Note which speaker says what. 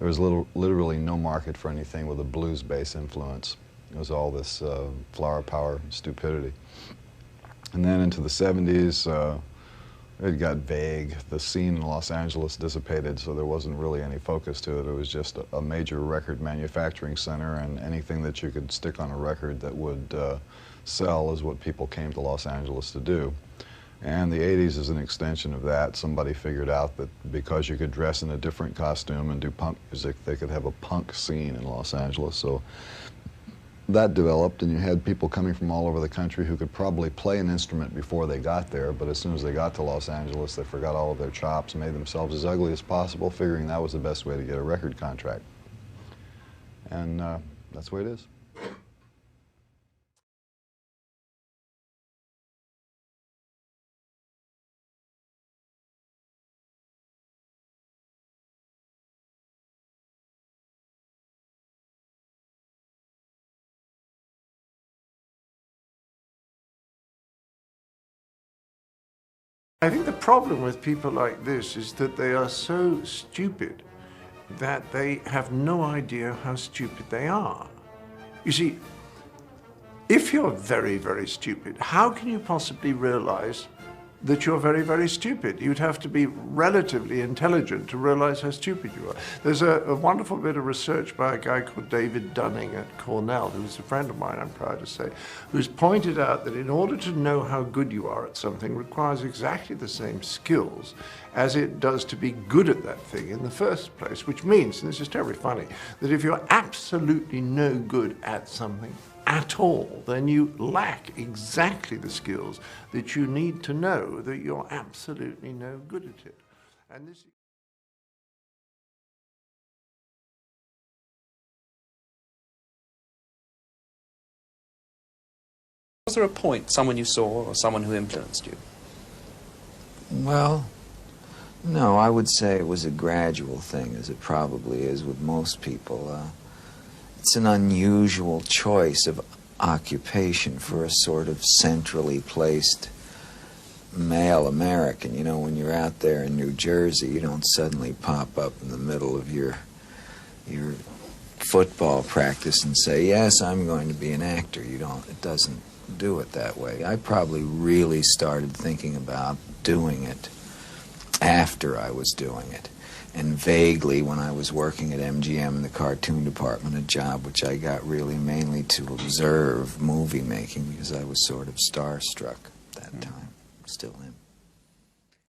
Speaker 1: there was literally no market for anything with a blues-based influence. It was all this flower power stupidity. And then into the 70s, it got vague. The scene in Los Angeles dissipated, so there wasn't really any focus to it. It was just a major record manufacturing center, and anything that you could stick on a record that would sell is what people came to Los Angeles to do. And the 80s is an extension of that. Somebody figured out that because you could dress in a different costume and do punk music, they could have a punk scene in Los Angeles. So that developed, and you had people coming from all over the country who could probably play an instrument before they got there, but as soon as they got to Los Angeles, they forgot all of their chops, made themselves as ugly as possible, figuring that was the best way to get a record contract. And that's the way it is.
Speaker 2: I think the problem with people like this is that they are so stupid that they have no idea how stupid they are. You see, if you're very, very stupid, how can you possibly realize that you're very, very stupid? You'd have to be relatively intelligent to realize how stupid you are. There's a wonderful bit of research by a guy called David Dunning at Cornell, who's a friend of mine, I'm proud to say, who's pointed out that in order to know how good you are at something requires exactly the same skills as it does to be good at that thing in the first place, which means, and this is terribly funny, that if you're absolutely no good at something at all, then you lack exactly the skills that you need to know that you're absolutely no good at it. And this
Speaker 3: Was there a point, someone you saw or someone who influenced you?
Speaker 4: Well, no, I would say it was a gradual thing, as it probably is with most people. It's an unusual choice of occupation for a sort of centrally placed male American. You know, when you're out there in New Jersey, you don't suddenly pop up in the middle of your football practice and say, yes, I'm going to be an actor. You don't, it doesn't do it that way. I probably really started thinking about doing it after I was doing it. And vaguely, when I was working at MGM in the cartoon department, a job which I got really mainly to observe movie making because I was sort of starstruck at that time, still am.